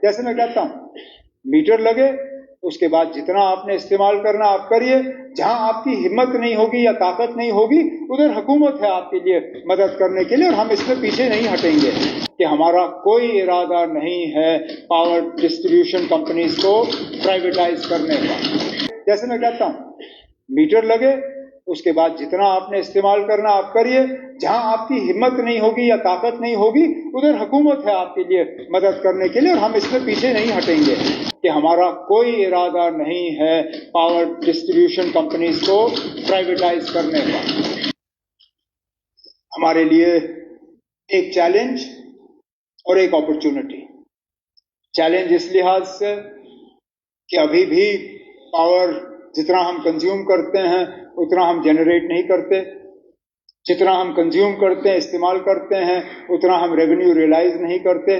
जैसे मैं कहता हूँ, मीटर लगे, उसके बाद जितना आपने इस्तेमाल करना आप करिए, जहां आपकी हिम्मत नहीं होगी या ताकत नहीं होगी उधर हुकूमत है आपके लिए मदद करने के लिए, और हम इसमें पीछे नहीं हटेंगे कि हमारा कोई इरादा नहीं है पावर डिस्ट्रीब्यूशन कंपनीज को प्राइवेटाइज करने का। जैसे मैं कहता हूँ, मीटर लगे, उसके बाद जितना आपने इस्तेमाल करना आप करिए, जहां आपकी हिम्मत नहीं होगी या ताकत नहीं होगी उधर हुकूमत है आपके लिए मदद करने के लिए, और हम इसमें पीछे नहीं हटेंगे कि हमारा कोई इरादा नहीं है पावर डिस्ट्रीब्यूशन कंपनीज को प्राइवेटाइज करने का। हमारे लिए एक चैलेंज और एक अपॉर्चुनिटी। चैलेंज इस लिहाज से कि अभी भी पावर जितना हम कंज्यूम करते हैं उतना हम जनरेट नहीं करते, जितना हम कंज्यूम करते हैं इस्तेमाल करते हैं उतना हम रेवेन्यू रियलाइज नहीं करते।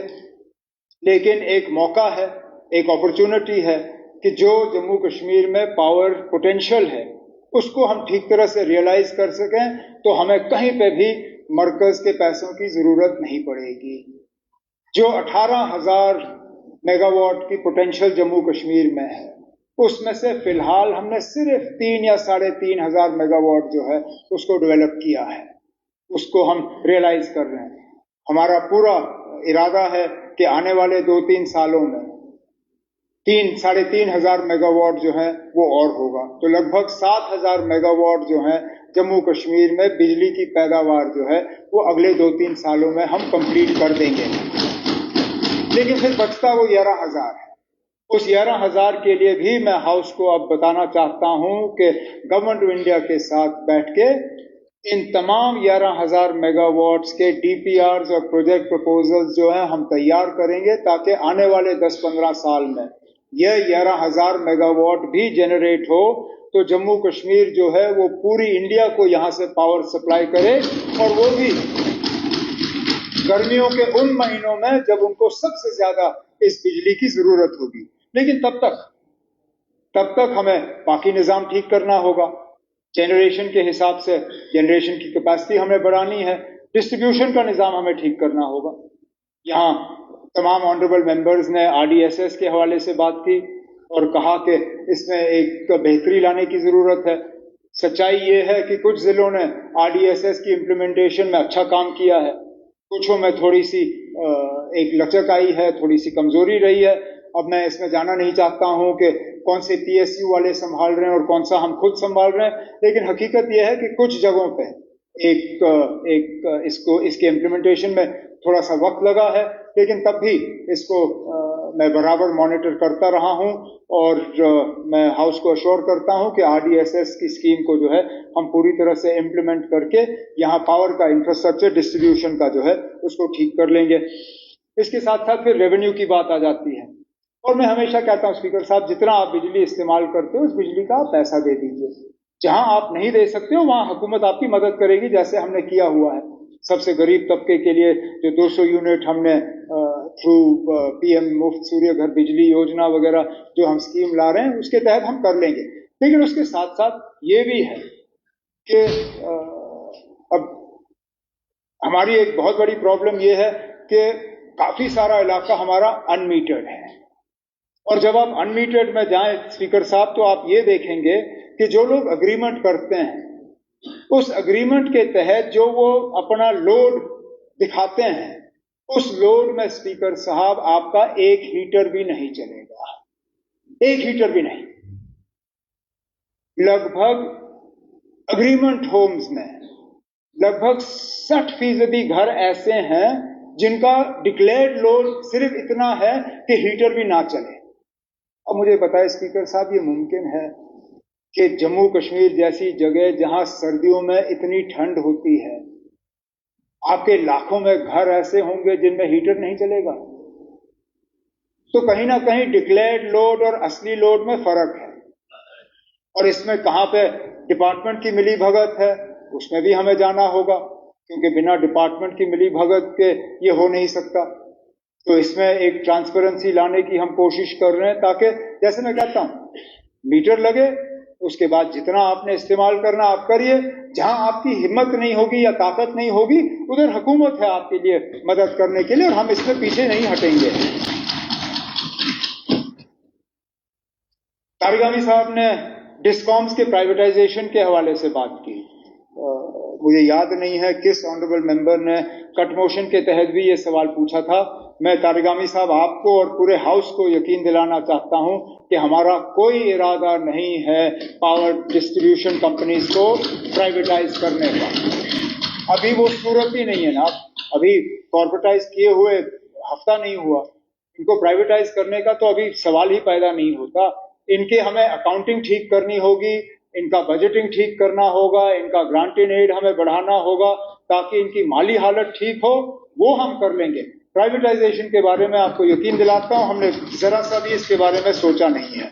लेकिन एक मौका है, एक अपॉर्चुनिटी है कि जो जम्मू कश्मीर में पावर पोटेंशियल है उसको हम ठीक तरह से रियलाइज कर सकें, तो हमें कहीं पे भी मरकज के पैसों की जरूरत नहीं पड़ेगी। जो 18,000 मेगावाट की पोटेंशियल जम्मू कश्मीर में है, उसमें से फिलहाल हमने सिर्फ 3 या 3,500 मेगावाट जो है उसको डेवलप किया है, उसको हम रियलाइज कर रहे हैं। हमारा पूरा इरादा है कि आने वाले 2-3 सालों में 3,500 मेगावाट जो है वो और होगा, तो लगभग 7,000 मेगावाट जो है जम्मू कश्मीर में बिजली की पैदावार जो है वो अगले 2-3 सालों में हम कंप्लीट कर देंगे। लेकिन फिर बचता वो 11,000 है। उस 11,000 के लिए भी मैं हाउस को अब बताना चाहता हूं कि गवर्नमेंट ऑफ इंडिया के साथ बैठ के इन तमाम 11,000 मेगावाट्स के डीपीआर्स और प्रोजेक्ट प्रपोजल्स जो हैं हम तैयार करेंगे, ताकि आने वाले 10-15 साल में यह 11,000 मेगावाट भी जनरेट हो, तो जम्मू कश्मीर जो है वो पूरी इंडिया को यहां से पावर सप्लाई करे, और वो भी गर्मियों के उन महीनों में जब उनको सबसे ज्यादा इस बिजली की जरूरत होगी। लेकिन तब तक हमें बाकी निजाम ठीक करना होगा। जनरेशन के हिसाब से जनरेशन की कैपेसिटी हमें बढ़ानी है, डिस्ट्रीब्यूशन का निजाम हमें ठीक करना होगा। यहाँ तमाम ऑनरेबल मेंबर्स ने आरडीएसएस के हवाले से बात की और कहा कि इसमें एक बेहतरी लाने की जरूरत है। सच्चाई ये है कि कुछ जिलों ने आरडीएसएस की इम्प्लीमेंटेशन में अच्छा काम किया है, कुछों में थोड़ी सी एक लचक आई है, थोड़ी सी कमजोरी रही है। अब मैं इसमें जाना नहीं चाहता हूं कि कौन से पीएसयू वाले संभाल रहे हैं और कौन सा हम खुद संभाल रहे हैं, लेकिन हकीकत यह है कि कुछ जगहों पे इसके इम्प्लीमेंटेशन में थोड़ा सा वक्त लगा है, लेकिन तब भी इसको मैं बराबर मॉनिटर करता रहा हूं, और मैं हाउस को अश्योर करता हूं कि आरडीएसएस की स्कीम को जो है हम पूरी तरह से इम्प्लीमेंट करके यहाँ पावर का इंफ्रास्ट्रक्चर डिस्ट्रीब्यूशन का जो है उसको ठीक कर लेंगे। इसके साथ साथ फिर रेवेन्यू की बात आ जाती है, और मैं हमेशा कहता हूं स्पीकर साहब, जितना आप बिजली इस्तेमाल करते हो उस बिजली का आप पैसा दे दीजिए। जहां आप नहीं दे सकते हो वहां हुकूमत आपकी मदद करेगी, जैसे हमने किया हुआ है। सबसे गरीब तबके के लिए जो 200 यूनिट हमने थ्रू पीएम मुफ्त सूर्य घर बिजली योजना वगैरह जो हम स्कीम ला रहे हैं उसके तहत हम कर लेंगे। लेकिन उसके साथ साथ ये भी है कि अब हमारी एक बहुत बड़ी प्रॉब्लम ये है कि काफी सारा इलाका हमारा अनमीटर्ड है, और जब आप अनमीटर्ड में जाएं स्पीकर साहब, तो आप ये देखेंगे कि जो लोग अग्रीमेंट करते हैं उस अग्रीमेंट के तहत जो वो अपना लोड दिखाते हैं, उस लोड में स्पीकर साहब आपका एक हीटर भी नहीं चलेगा, एक हीटर भी नहीं। लगभग अग्रीमेंट होम्स में लगभग 60% घर ऐसे हैं जिनका डिक्लेयर्ड लोड सिर्फ इतना है कि हीटर भी ना चले। अब मुझे बताएं स्पीकर साहब, ये मुमकिन है कि जम्मू कश्मीर जैसी जगह जहां सर्दियों में इतनी ठंड होती है, आपके लाखों में घर ऐसे होंगे जिनमें हीटर नहीं चलेगा? तो कहीं ना कहीं डिक्लेयर्ड लोड और असली लोड में फर्क है, और इसमें कहां पे डिपार्टमेंट की मिली भगत है उसमें भी हमें जाना होगा, क्योंकि बिना डिपार्टमेंट की मिली भगत के ये हो नहीं सकता। तो इसमें एक ट्रांसपेरेंसी लाने की हम कोशिश कर रहे हैं, ताकि जैसे मैं कहता हूं मीटर लगे, उसके बाद जितना आपने इस्तेमाल करना आप करिए, जहां आपकी हिम्मत नहीं होगी या ताकत नहीं होगी उधर हुकूमत है आपके लिए मदद करने के लिए, और हम इसमें पीछे नहीं हटेंगे। तारिगामी साहब ने डिस्कॉम्स के प्राइवेटाइजेशन के हवाले से बात की। मुझे याद नहीं है किस ऑनरेबल मेंबर ने कट मोशन के तहत भी ये सवाल पूछा था। मैं तारिगामी साहब आपको और पूरे हाउस को यकीन दिलाना चाहता हूं कि हमारा कोई इरादा नहीं है पावर डिस्ट्रीब्यूशन कंपनीज को प्राइवेटाइज करने का। अभी वो सूरत ही नहीं है ना, अभी कॉर्पोरेटाइज किए हुए हफ्ता नहीं हुआ, इनको प्राइवेटाइज करने का तो अभी सवाल ही पैदा नहीं होता। इनके हमें अकाउंटिंग ठीक करनी होगी, इनका बजटिंग ठीक करना होगा, इनका ग्रांट इन एड हमें बढ़ाना होगा ताकि इनकी माली हालत ठीक हो, वो हम कर लेंगे। प्राइवेटाइजेशन के बारे में आपको यकीन दिलाता हूं हमने जरा सा भी इसके बारे में सोचा नहीं है।